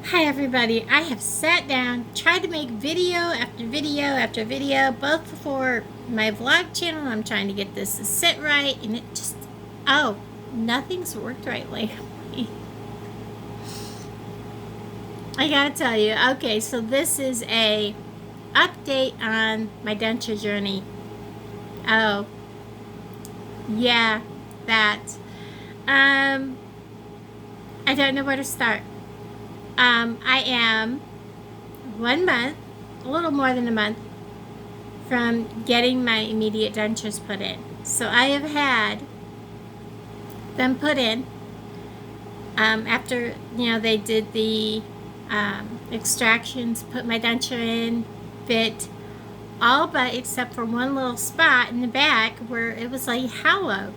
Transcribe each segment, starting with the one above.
Hi everybody, I have sat down, tried to make video after video after video, both for my vlog channel. I'm trying to get this to sit right, and it just, nothing's worked right lately. I gotta tell you, okay, so this is a update on my denture journey. Oh, yeah, that. I don't know where to start. I am 1 month, a little more than a month, from getting my immediate dentures put in. So I have had them put in after, they did the extractions, put my denture in, fit all but except for one little spot in the back where it was like hollow.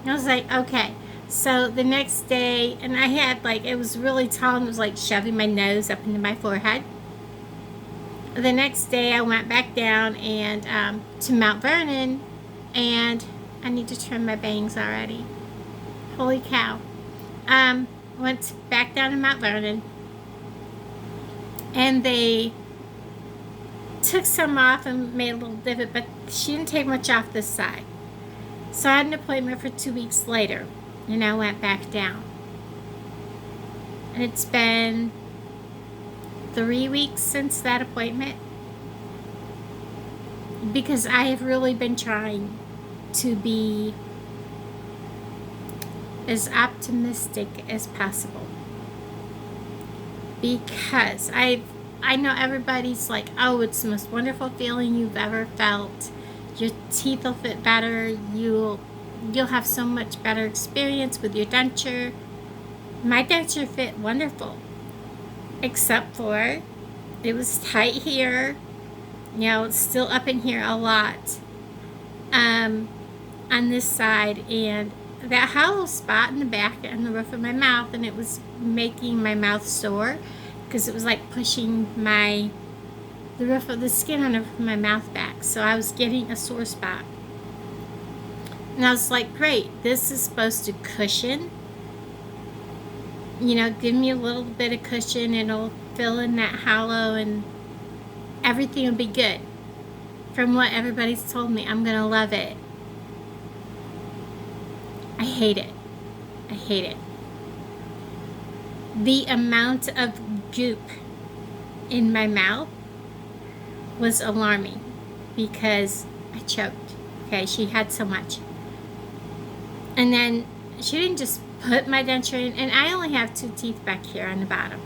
I was like, okay. So the next day, and I had it was really tall and it was like shoving my nose up into my forehead. The next day I went back down and to Mount Vernon, and I need to trim my bangs already. Holy cow. Went back down to Mount Vernon, and they took some off and made a little divot, but she didn't take much off this side. So I had an appointment for 2 weeks later, and I went back down. And it's been 3 weeks since that appointment, because I have really been trying to be as optimistic as possible, because I know everybody's like, oh, it's the most wonderful feeling you've ever felt. Your teeth will fit better. You'll have so much better experience with your denture. My denture fit wonderful, except for it was tight here. It's still up in here a lot on this side, and that hollow spot in the back and the roof of my mouth, and it was making my mouth sore because it was like pushing the roof of the skin on the roof of my mouth back. So I was getting a sore spot. And I was like, great, this is supposed to cushion. Give me a little bit of cushion. It'll fill in that hollow and everything will be good. From what everybody's told me, I'm going to love it. I hate it. I hate it. The amount of goop in my mouth was alarming because I choked. Okay, she had so much. And then she didn't just put my denture in, and I only have 2 teeth back here on the bottom.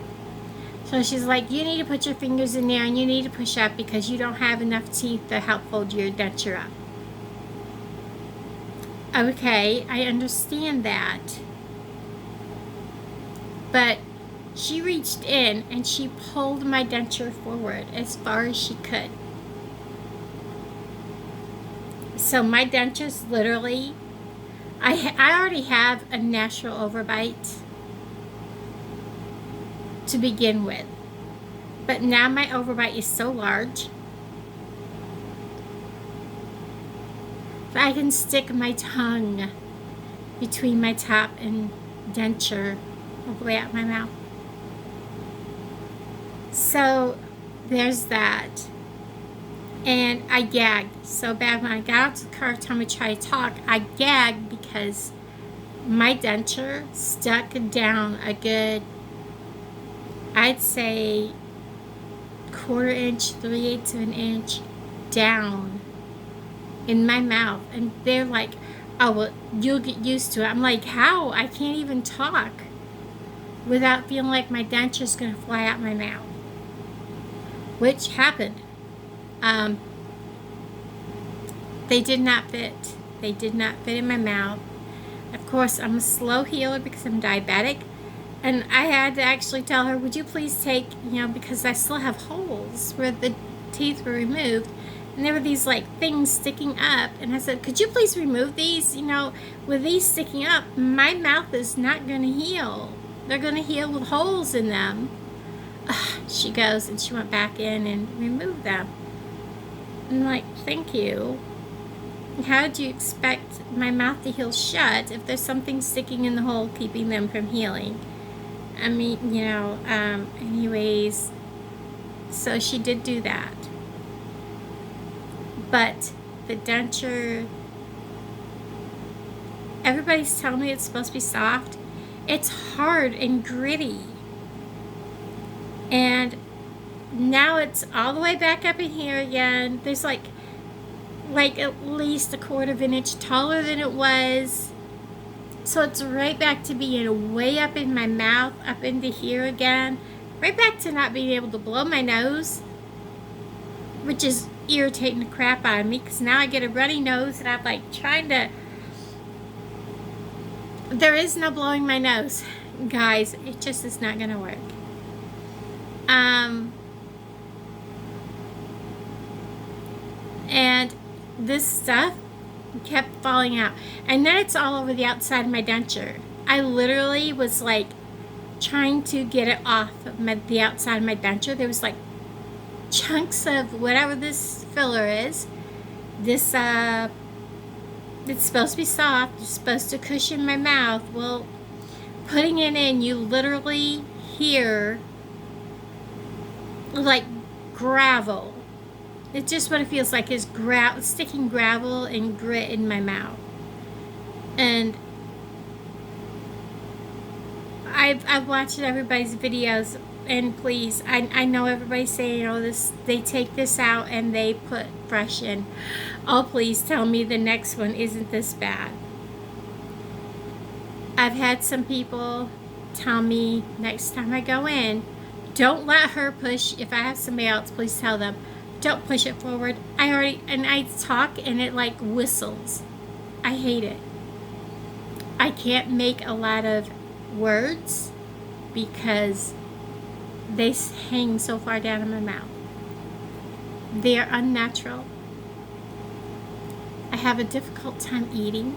So she's like, you need to put your fingers in there and you need to push up because you don't have enough teeth to help hold your denture up. Okay, I understand that. But she reached in and she pulled my denture forward as far as she could. So my denture's literally, I already have a natural overbite to begin with. But now my overbite is so large that I can stick my tongue between my top and denture all the way out my mouth. So there's that. And I gagged so bad when I got out to the car time to try to talk. I gagged because my denture stuck down a good, I'd say, 1/4 inch, 3/8 of an inch down in my mouth. And they're like, oh, well, you'll get used to it. I'm like, how? I can't even talk without feeling like my denture's going to fly out my mouth. Which happened. They did not fit. They did not fit in my mouth. Of course, I'm a slow healer because I'm diabetic. And I had to actually tell her, would you please take, because I still have holes where the teeth were removed. And there were these things sticking up. And I said, could you please remove these? With these sticking up, my mouth is not going to heal. They're going to heal with holes in them. She goes and she went back in and removed them. I'm like, thank you. How do you expect my mouth to heal shut if there's something sticking in the hole keeping them from healing? I mean, anyways, so she did do that. But the denture, everybody's telling me it's supposed to be soft. It's hard and gritty. And now it's all the way back up in here again. There's like at least a quarter of an inch taller than it was. So it's right back to being way up in my mouth, up into here again. Right back to not being able to blow my nose, which is irritating the crap out of me, because now I get a runny nose and I'm like trying to... There is no blowing my nose, guys. It just is not going to work. And this stuff kept falling out, and then it's all over the outside of my denture. I literally was like trying to get it off of the outside of my denture. There was like chunks of whatever this filler is. This it's supposed to be soft. It's supposed to cushion my mouth. Well, putting it in, you literally hear like gravel. It's just what it feels like, is sticking gravel and grit in my mouth. And I've watched everybody's videos, and please, I know everybody's saying, oh, they take this out and they put fresh in. Oh, please tell me the next one isn't this bad. I've had some people tell me next time I go in, don't let her push. If I have somebody else, please tell them, don't push it forward. I talk and it like whistles. I hate it. I can't make a lot of words because they hang so far down in my mouth. They are unnatural. I have a difficult time eating.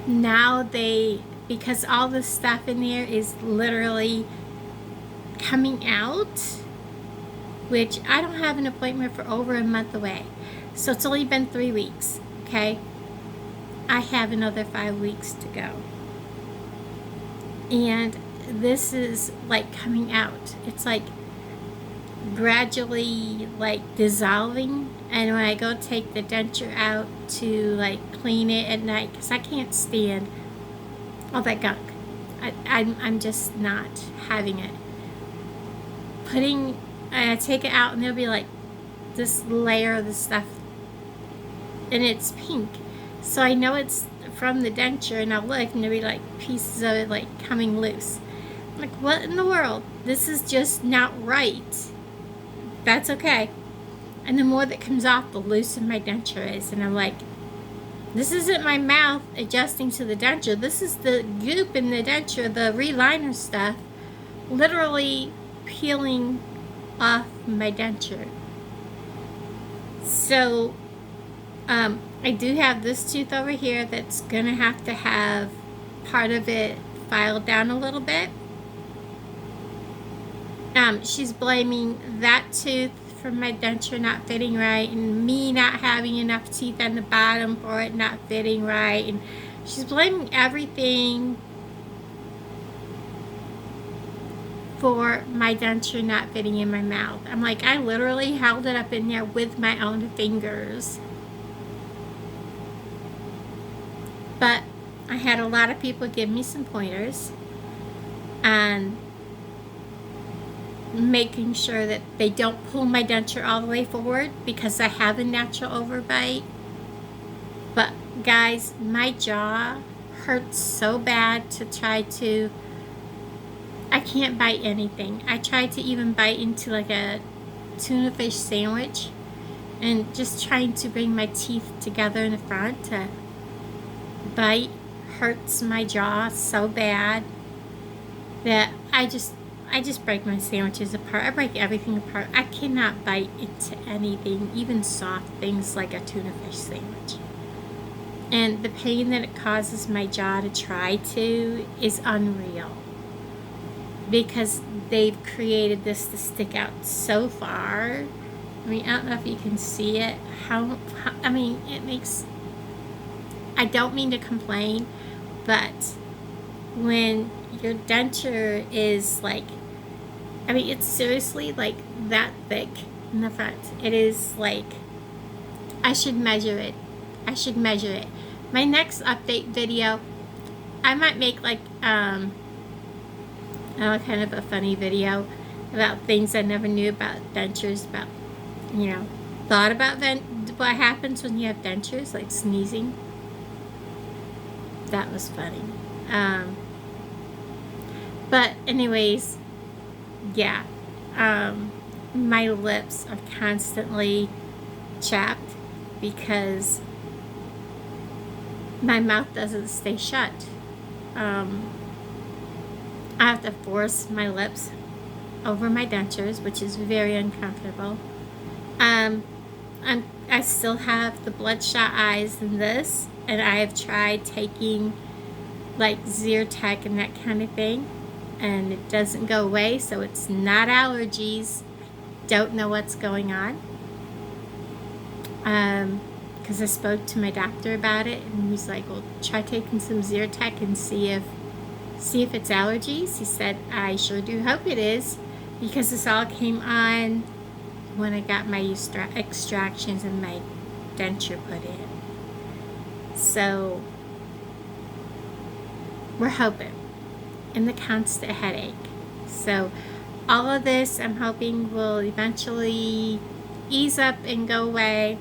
Now because all the stuff in there is literally coming out, which I don't have an appointment for over a month away. So it's only been 3 weeks, okay? I have another 5 weeks to go. And this is like coming out. It's like gradually like dissolving. And when I go take the denture out to like clean it at night, because I can't stand all that gunk. I'm just not having it. I take it out and there'll be like this layer of the stuff, and it's pink. So I know it's from the denture, and I'll look and there'll be like pieces of it like coming loose. I'm like, what in the world? This is just not right. That's okay. And the more that comes off, the looser my denture is. And I'm like, this isn't my mouth adjusting to the denture. This is the goop in the denture, the RELINER stuff, literally peeling off my denture. So I do have this tooth over here that's gonna have to have part of it filed down a little bit. She's blaming that tooth for my denture not fitting right, and me not having enough teeth on the bottom for it not fitting right, and she's blaming everything for my denture not fitting in my mouth. I'm like, I literally held it up in there with my own fingers. But I had a lot of people give me some pointers on making sure that they don't pull my denture all the way forward, because I have a natural overbite. But guys, my jaw hurts so bad to try to... I can't bite anything. I tried to even bite into like a tuna fish sandwich, and just trying to bring my teeth together in the front to bite hurts my jaw so bad that I just break my sandwiches apart. I break everything apart. I cannot bite into anything, even soft things like a tuna fish sandwich. And the pain that it causes my jaw to try to is unreal, because they've created this to stick out so far. I mean, I don't know if you can see it. I mean, it makes... I don't mean to complain, but when your denture is like, I mean, it's seriously like that thick in the front. It is like, I should measure it. I should measure it. My next update video, I might make like, kind of a funny video about things I never knew about dentures, about, thought about what happens when you have dentures, like sneezing. That was funny. But anyways, yeah. My lips are constantly chapped because my mouth doesn't stay shut. I have to force my lips over my dentures, which is very uncomfortable. I still have the bloodshot eyes in this, and I have tried taking like Zyrtec and that kind of thing, and it doesn't go away, so it's not allergies. Don't know what's going on. Because I spoke to my doctor about it, and he's like, well, try taking some Zyrtec and see if it's allergies. He said, I sure do hope it is, because this all came on when I got my extractions and my denture put in. So we're hoping. And the constant headache. So all of this, I'm hoping, will eventually ease up and go away.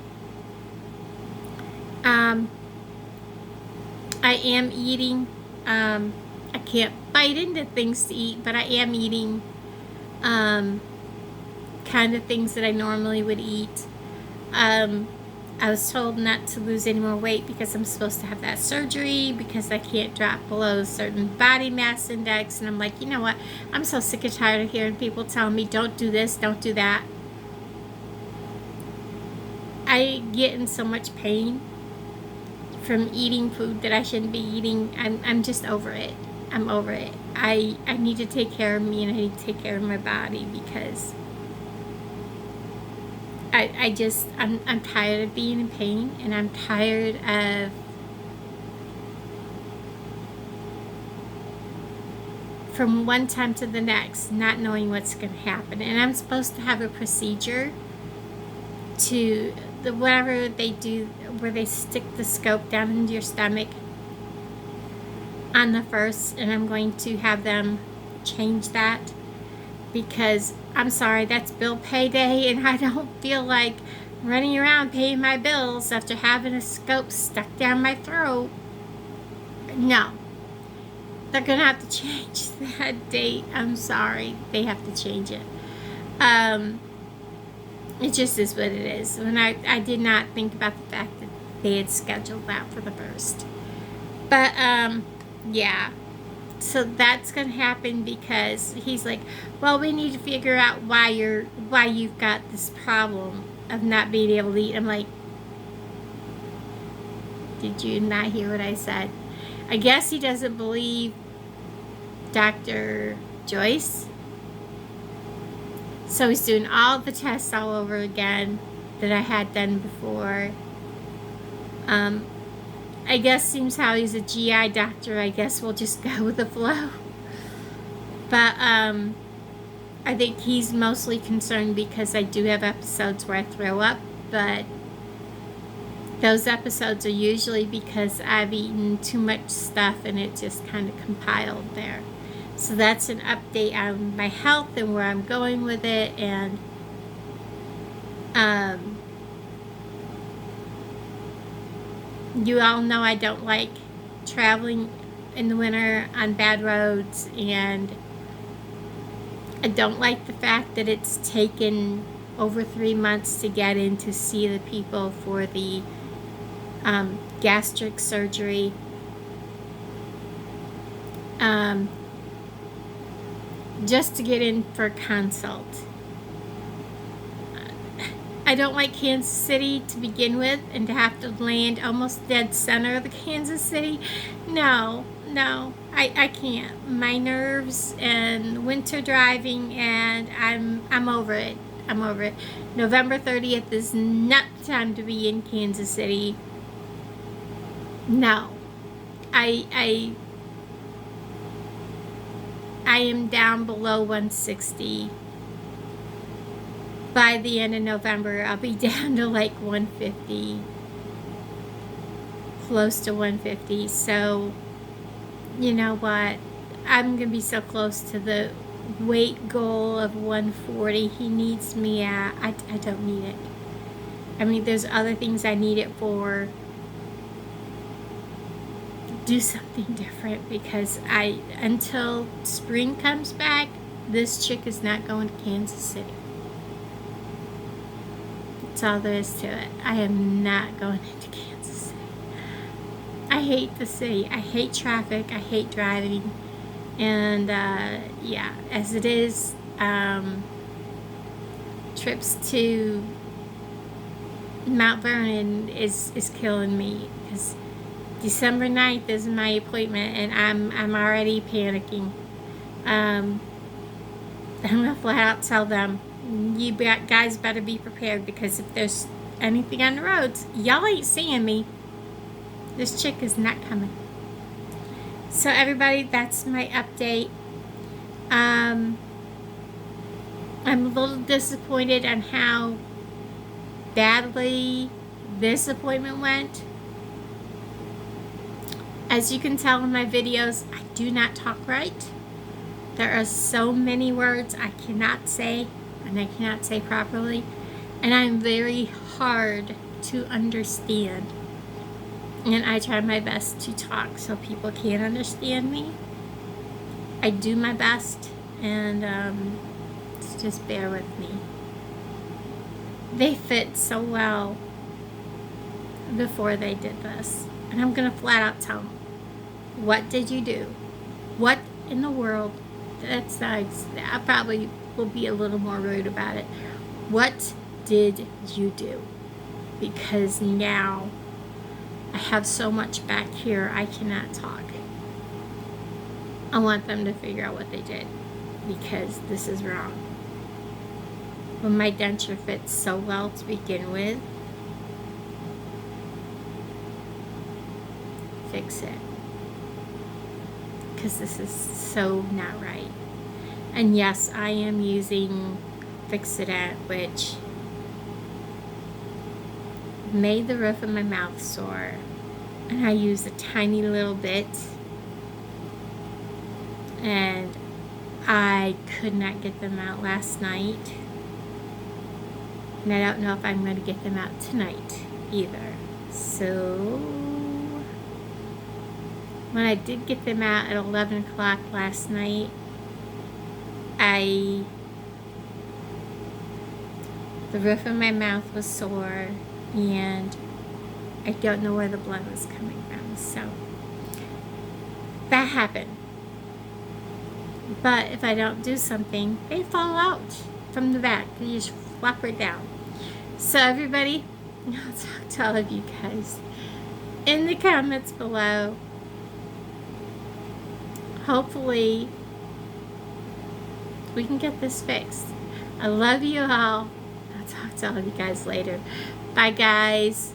I am eating. I can't bite into things to eat, but I am eating kind of things that I normally would eat. I was told not to lose any more weight because I'm supposed to have that surgery, because I can't drop below a certain body mass index. And I'm like, you know what? I'm so sick and tired of hearing people telling me, don't do this, don't do that. I get in so much pain from eating food that I shouldn't be eating. I'm just over it. I'm over it. I need to take care of me, and I need to take care of my body, because I'm tired of being in pain, and I'm tired of from one time to the next not knowing what's going to happen. And I'm supposed to have a procedure to whatever they do, where they stick the scope down into your stomach on the 1st, and I'm going to have them change that, because I'm sorry, that's bill payday, and I don't feel like running around paying my bills after having a scope stuck down my throat. No. They're going to have to change that date. I'm sorry. They have to change it. It just is what it is. And I did not think about the fact that they had scheduled that for the 1st. But, yeah. So that's going to happen, because he's like, well, we need to figure out why you've got this problem of not being able to eat. I'm like, did you not hear what I said? I guess he doesn't believe Dr. Joyce. So he's doing all the tests all over again that I had done before. I guess seems how he's a GI doctor, I guess we'll just go with the flow. But I think he's mostly concerned because I do have episodes where I throw up, but those episodes are usually because I've eaten too much stuff and it just kind of compiled there. So that's an update on my health and where I'm going with it. And you all know I don't like traveling in the winter on bad roads, and I don't like the fact that it's taken over 3 months to get in to see the people for the gastric surgery. Just to get in for a consult. I don't like Kansas City to begin with, and to have to land almost dead center of the Kansas City. No, I can't. My nerves and winter driving, and I'm over it. I'm over it. November 30th is not time to be in Kansas City. No, I am down below 160. By the end of November, I'll be down to like 150, close to 150. So, you know what? I'm going to be so close to the weight goal of 140 he needs me at. I don't need it. I mean, there's other things I need it for. Do something different, because until spring comes back, this chick is not going to Kansas City. That's all there is to it. I am not going into Kansas City. I hate the city. I hate traffic. I hate driving. And yeah, as it is, trips to Mount Vernon is killing me, because December 9th is my appointment, and I'm already panicking. I'm gonna flat out tell them, you guys better be prepared, because if there's anything on the roads, y'all ain't seeing me. This chick is not coming. So everybody, that's my update. I'm a little disappointed on how badly this appointment went. As you can tell in my videos, I do not talk right. There are so many words I cannot say, and I cannot say properly, and I'm very hard to understand. And I try my best to talk so people can understand me. I do my best, and just bear with me. They fit so well before they did this, and I'm gonna flat out tell them, what did you do? What in the world? That's nice. I probably will be a little more rude about it. What did you do? Because now I have so much back here I cannot talk. I want them to figure out what they did, because this is wrong. When my denture fits so well to begin with, fix it. Because this is so not right. And yes, I am using Fix-It-At, which made the roof of my mouth sore. And I used a tiny little bit, and I could not get them out last night. And I don't know if I'm going to get them out tonight either. So when I did get them out at 11 o'clock last night, the roof of my mouth was sore, and I don't know where the blood was coming from. So that happened. But if I don't do something, they fall out from the back. They just flop right down. So everybody, I'll talk to all of you guys in the comments below. Hopefully we can get this fixed. I love you all. I'll talk to all of you guys later. Bye, guys.